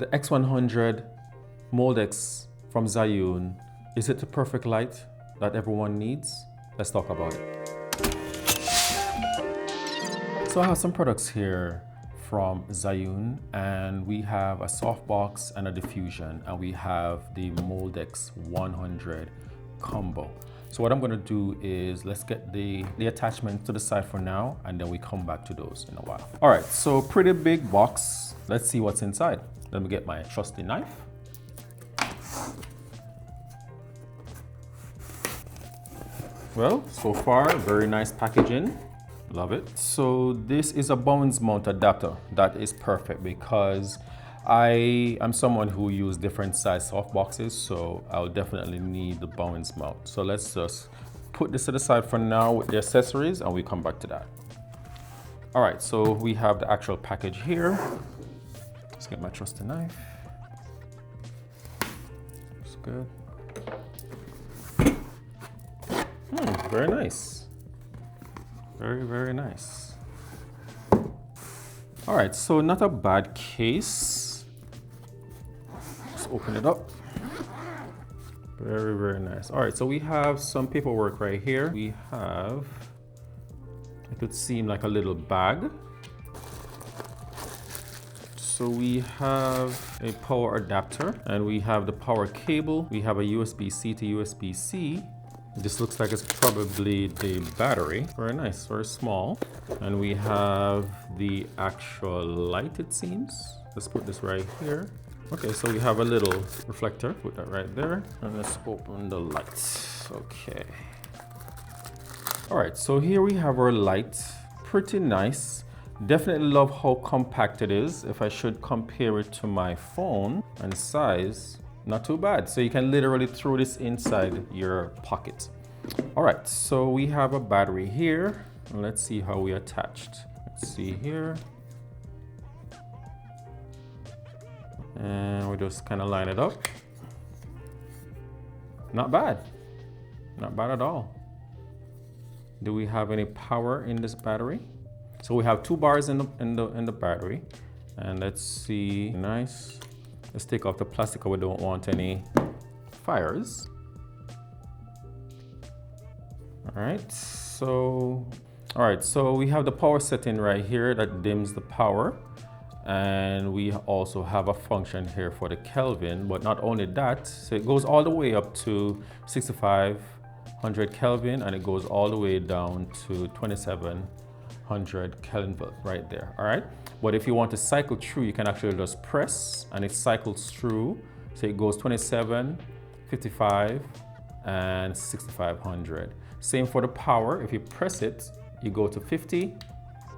The X100 Moldex from Zhiyun, is it the perfect light that everyone needs? Let's talk about it. So I have some products here from Zhiyun, and we have a softbox and a diffusion, and we have the Moldex 100 combo. So what I'm going to do is let's get the attachment to the side for now, and then we come back to those in a while. All right, so pretty big box. Let's see what's inside. Let me get my trusty knife. Well, so far, very nice packaging. Love it. So this is a bounce mount adapter. That is perfect because I am someone who uses different size softboxes, so I'll definitely need the bounce mount. So let's just put this to the side for now with the accessories, and we come back to that. All right, so we have the actual package here. Let's get my trusty knife. That's good. Very nice. Very, very nice. All right, so not a bad case. Let's open it up. Very, very nice. All right, so we have some paperwork right here. We have, it could seem like a little bag. So we have a power adapter, and we have the power cable. We have a USB-C to USB-C. This looks like it's probably the battery. Very nice, very small. And we have the actual light, it seems. Let's put this right here. Okay, so we have a little reflector. Put that right there. And let's open the light. Okay. All right, so here we have our light. Pretty nice. Definitely love how compact it is. If I should compare it to my phone and size, not too bad. So you can literally throw this inside your pocket. All right, so we have a battery here. Let's see how we attached. Let's see here. And we just kind of line it up. Not bad. Not bad at all. Do we have any power in this battery? So we have 2 bars in the battery. And let's see, nice. Let's take off the plastic, we don't want any fires. All right, so we have the power setting right here that dims the power. And we also have a function here for the Kelvin, but not only that, so it goes all the way up to 6500 Kelvin, and it goes all the way down to 2700 Kelvin right there, all right? But if you want to cycle through, you can actually just press and it cycles through. So it goes 27, 55, and 6500. Same for the power. If you press it, you go to 50,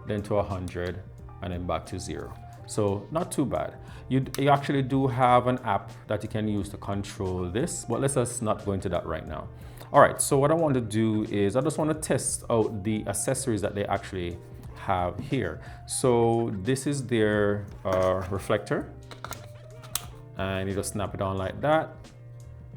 then to 100, and then back to 0. So not too bad. You actually do have an app that you can use to control this, but let's just not go into that right now. All right, so what I want to do is I just want to test out the accessories that they actually have here. So this is their reflector, and you just snap it on like that.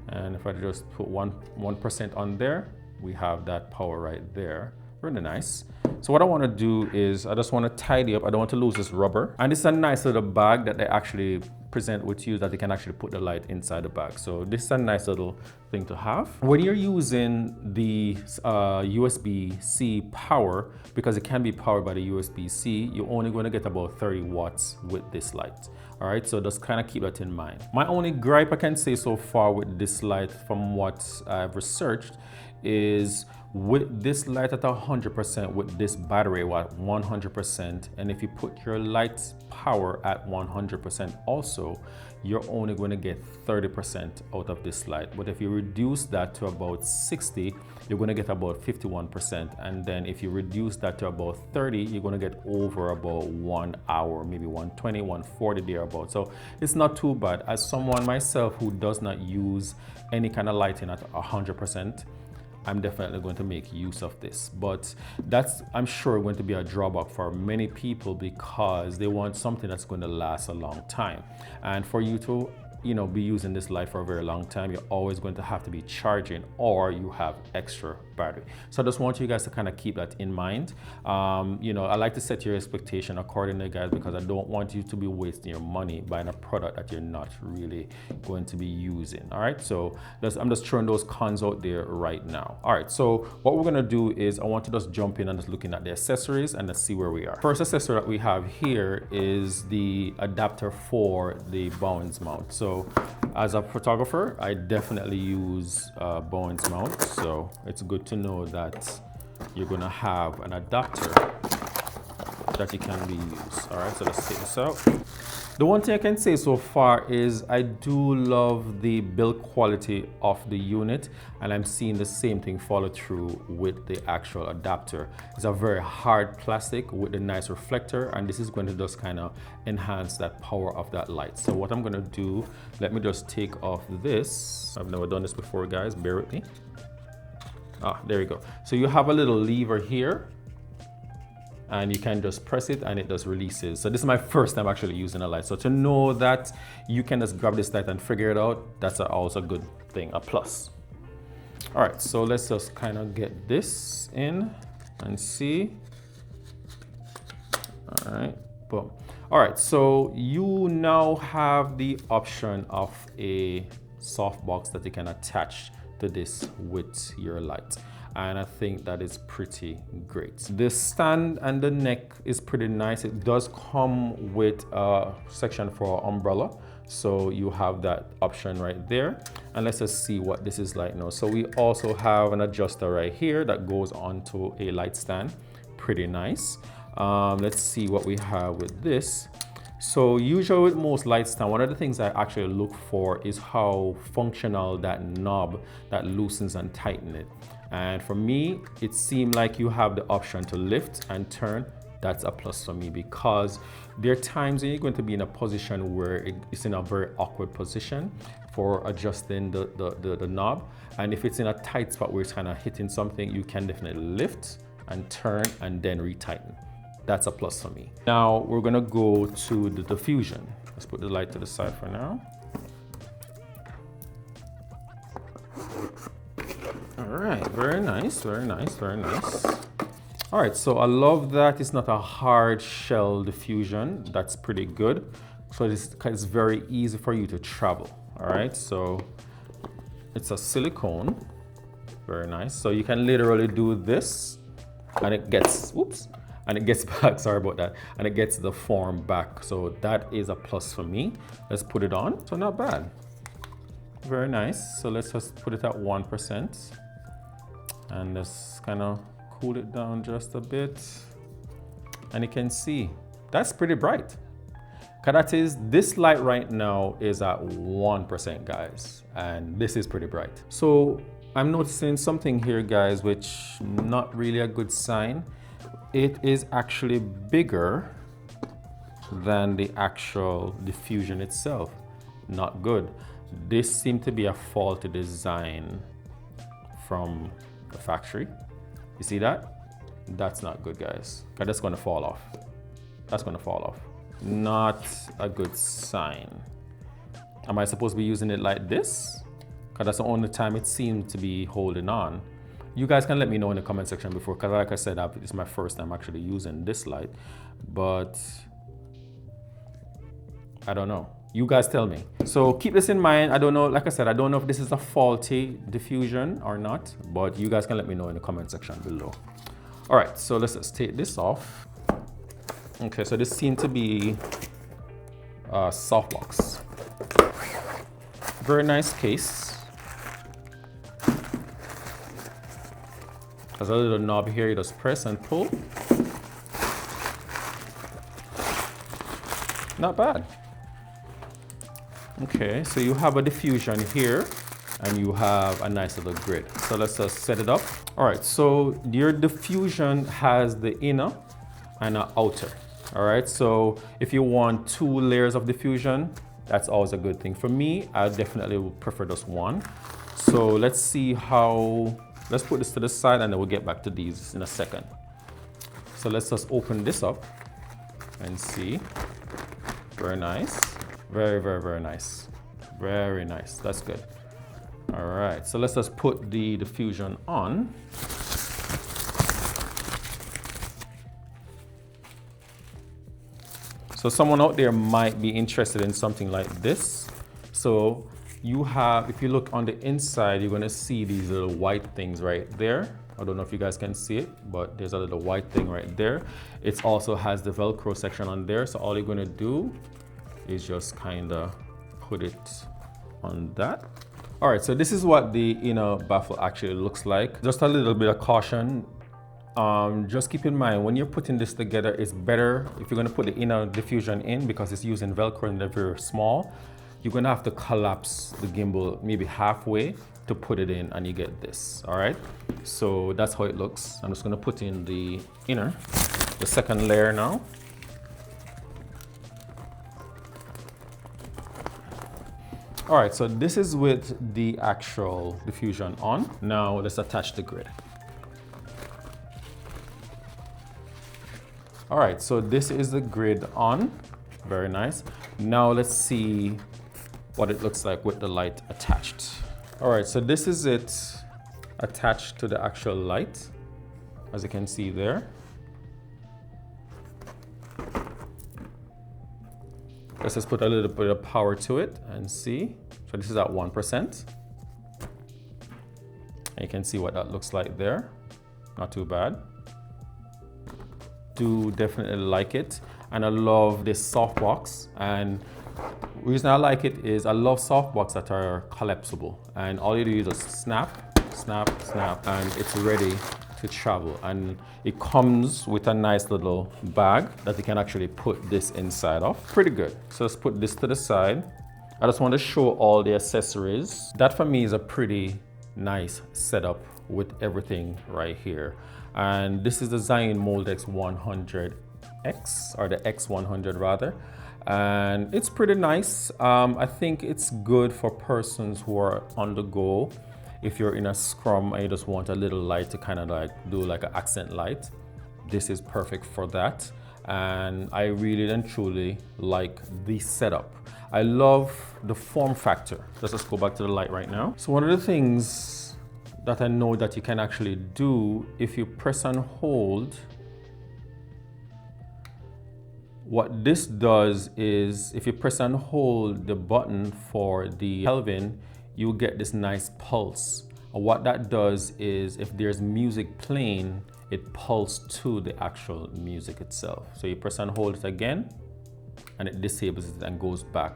And if I just put 1% on there, we have that power right there. Really nice. So what I want to do is I just want to tidy up. I don't want to lose this rubber. And this is a nice little bag that they actually present with you, that they can actually put the light inside the bag. So this is a nice little thing to have. When you're using the USB-C power, because it can be powered by the USB-C, you're only going to get about 30 watts with this light. All right, so just kind of keep that in mind. My only gripe I can say so far with this light, from what I've researched, is with this light at 100%, with this battery at 100%, and if you put your light's power at 100% also, you're only going to get 30% out of this light. But if you reduce that to about 60, you're going to get about 51%. And then if you reduce that to about 30, you're going to get over about 1 hour, maybe 120, 140 thereabouts. So it's not too bad. As someone myself who does not use any kind of lighting at 100%, I'm definitely going to make use of this. But that's, I'm sure, going to be a drawback for many people, because they want something that's going to last a long time. And for you to be using this light for a very long time, you're always going to have to be charging, or you have extra battery. So I just want you guys to kind of keep that in mind. I like to set your expectation accordingly, guys, because I don't want you to be wasting your money buying a product that you're not really going to be using. All right, so I'm just throwing those cons out there right now. All right, so what we're gonna do is I want to just jump in and just looking at the accessories and let's see where we are. First accessory that we have here is the adapter for the bounce mount. So as a photographer, I definitely use bounce mount, so it's good to know that you're gonna have an adapter that you can reuse. All right, so let's take this out. The one thing I can say so far is I do love the build quality of the unit, and I'm seeing the same thing follow through with the actual adapter. It's a very hard plastic with a nice reflector, and this is going to just kind of enhance that power of that light. So what I'm going to do, let me just take off this. I've never done this before, guys, bear with me. There you go. So you have a little lever here, and you can just press it and it just releases. So this is my first time actually using a light. So to know that you can just grab this light and figure it out, that's also a good thing, a plus. All right, so let's just kind of get this in and see. All right, boom. All right, so you now have the option of a softbox that you can attach to this with your light. And I think that is pretty great. The stand and the neck is pretty nice. It does come with a section for umbrella, so you have that option right there. And let's just see what this is like now. So we also have an adjuster right here that goes onto a light stand. Pretty nice. Let's see what we have with this. So usually with most light stand, one of the things I actually look for is how functional that knob that loosens and tightens it. And for me, it seemed like you have the option to lift and turn. That's a plus for me, because there are times when you're going to be in a position where it's in a very awkward position for adjusting the knob. And if it's in a tight spot where it's kind of hitting something, you can definitely lift and turn and then retighten. That's a plus for me. Now we're gonna go to the diffusion. Let's put the light to the side for now. All right, very nice, very nice, very nice. All right, so I love that it's not a hard shell diffusion. That's pretty good. So it's very easy for you to travel. All right, so it's a silicone, very nice. So you can literally do this and it gets, oops, and it gets back, sorry about that, and it gets the form back. So that is a plus for me. Let's put it on, so not bad. Very nice, so let's just put it at 1%. And let's kind of cool it down just a bit. And you can see, that's pretty bright. This light right now is at 1%, guys. And this is pretty bright. So I'm noticing something here, guys, which not really a good sign. It is actually bigger than the actual diffusion itself. Not good. This seemed to be a faulty design from the factory. You see that? That's not good, guys. That's gonna fall off. That's gonna fall off. Not a good sign. Am I supposed to be using it like this? Because that's the only time it seemed to be holding on. You guys can let me know in the comment section before, because like I said, it's my first time actually using this light, but I don't know. You guys tell me. So keep this in mind. I don't know, like I said, I don't know if this is a faulty diffusion or not, but you guys can let me know in the comment section below. All right, so let's just take this off. Okay, so this seems to be a softbox. Very nice case. There's a little knob here, you just press and pull. Not bad. Okay, so you have a diffusion here and you have a nice little grid. So let's just set it up. All right, so your diffusion has the inner and an outer. All right, so if you want 2 layers of diffusion, that's always a good thing. For me, I definitely would prefer just one. So let's see how, let's put this to the side and then we'll get back to these in a second. So let's just open this up and see. Very nice. Very, very, very nice. Very nice, that's good. All right, so let's just put the diffusion on. So someone out there might be interested in something like this. So you have, if you look on the inside, you're gonna see these little white things right there. I don't know if you guys can see it, but there's a little white thing right there. It also has the Velcro section on there. So all you're gonna do is just kinda put it on that. All right, so this is what the inner baffle actually looks like. Just a little bit of caution. Just keep in mind, when you're putting this together, it's better if you're gonna put the inner diffusion in, because it's using Velcro and they're very small, you're gonna have to collapse the gimbal maybe halfway to put it in, and you get this, all right? So that's how it looks. I'm just gonna put in the inner, the second layer now. All right, so this is with the actual diffusion on. Now let's attach the grid. All right, so this is the grid on. Very nice. Now let's see what it looks like with the light attached. All right, so this is it attached to the actual light, as you can see there. Let's just put a little bit of power to it and see. So this is at 1%. And you can see what that looks like there. Not too bad. Do definitely like it. And I love this softbox. And the reason I like it is I love softbox that are collapsible. And all you do is just snap, snap, snap, and it's ready to travel. And it comes with a nice little bag that you can actually put this inside of. Pretty good. So let's put this to the side. I just want to show all the accessories. That for me is a pretty nice setup with everything right here. And this is the Zhiyun X100X, or the X100 rather. And it's pretty nice. I think it's good for persons who are on the go. If you're in a scrum and you just want a little light to kind of like do like an accent light, this is perfect for that. And I really and truly like the setup. I love the form factor. Let's just go back to the light right now. So one of the things that I know that you can actually do, if you press and hold, what this does is, if you press and hold the button for the Kelvin, you get this nice pulse. And what that does is, if there's music playing, it pulses to the actual music itself. So you press and hold it again, and it disables it and goes back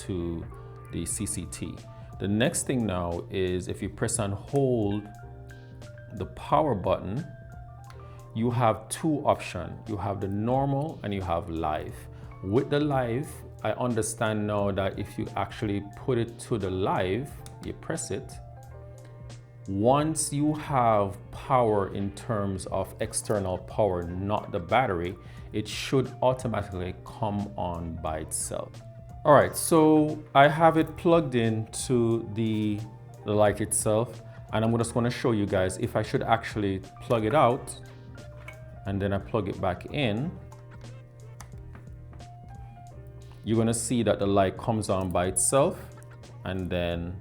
to the CCT. The next thing now is, if you press and hold the power button, you have two options. You have the normal and you have live. With the live, I understand now that if you actually put it to the live, you press it, once you have power in terms of external power, not the battery, it should automatically come on by itself. All right, so I have it plugged into the light itself, and I'm just going to show you guys if I should actually plug it out and then I plug it back in. You're going to see that the light comes on by itself, and then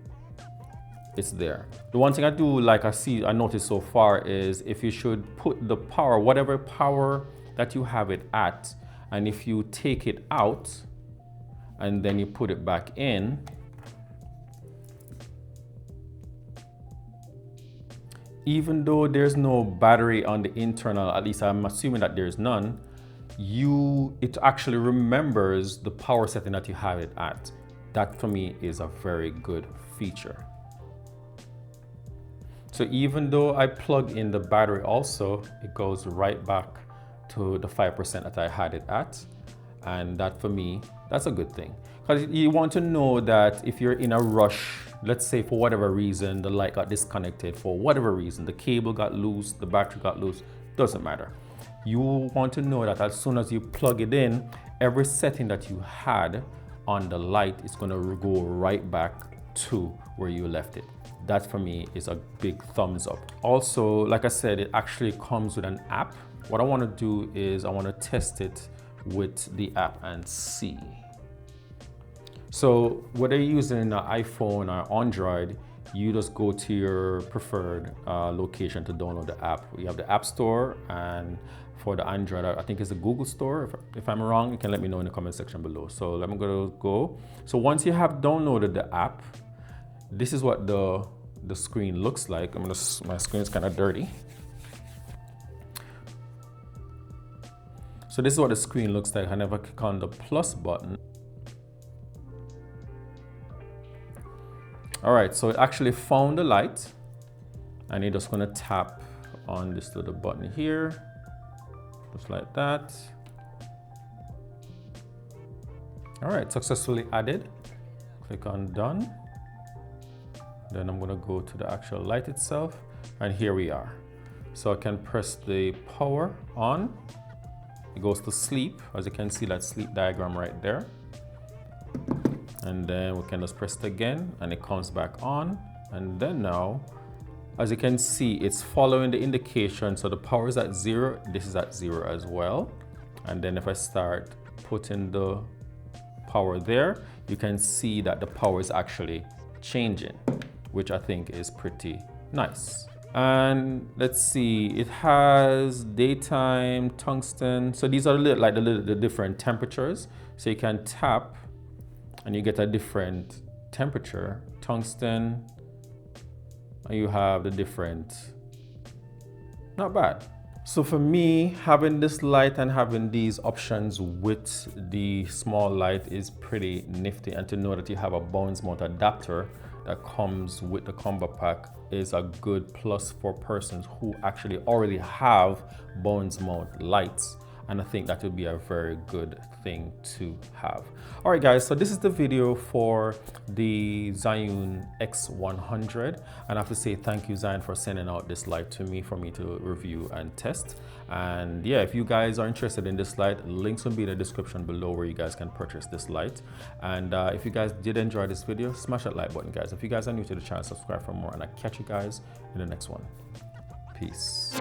it's there. The one thing I do like I noticed so far is, if you should put the power, whatever power that you have it at, and if you take it out and then you put it back in, even though there's no battery on the internal, at least I'm assuming that there's none, it actually remembers the power setting that you have it at. That for me is a very good feature. So even though I plug in the battery also, it goes right back to the 5% that I had it at. And that for me, that's a good thing. Because you want to know that if you're in a rush, let's say for whatever reason, the light got disconnected, for whatever reason, the cable got loose, the battery got loose, doesn't matter. You want to know that as soon as you plug it in, every setting that you had on the light is going to go right back to where you left it. That for me is a big thumbs up. Also, like I said, it actually comes with an app. What I want to do is I want to test it with the app and see. So whether you're using an iPhone or Android, you just go to your preferred location to download the app. We have the App Store, and for the Android, I think it's the Google Store. If I'm wrong, you can let me know in the comment section below. So let me go. So once you have downloaded the app, this is what the screen looks like. My screen is kind of dirty. So this is what the screen looks like. I never click on the plus button. All right, so it actually found the light, and you're just gonna tap on this little button here, just like that. All right, successfully added. Click on done. Then I'm gonna go to the actual light itself, and here we are. So I can press the power on. It goes to sleep, as you can see that sleep diagram right there. And then we can just press it again, and it comes back on. And then now, as you can see, it's following the indication. So the power is at 0, this is at 0 as well. And then if I start putting the power there, you can see that the power is actually changing, which I think is pretty nice. And let's see, it has daytime, tungsten. So these are the different temperatures. So you can tap and you get a different temperature, tungsten, and you have the different, not bad. So for me, having this light and having these options with the small light is pretty nifty, and to know that you have a bounce mount adapter that comes with the combo pack is a good plus for persons who actually already have bounce mount lights. And I think that would be a very good thing to have. All right, guys, so this is the video for the Zhiyun X100. And I have to say thank you, Zhiyun, for sending out this light to me for me to review and test. And yeah, if you guys are interested in this light, links will be in the description below where you guys can purchase this light. And if you guys did enjoy this video, smash that like button, guys. If you guys are new to the channel, subscribe for more, and I'll catch you guys in the next one. Peace.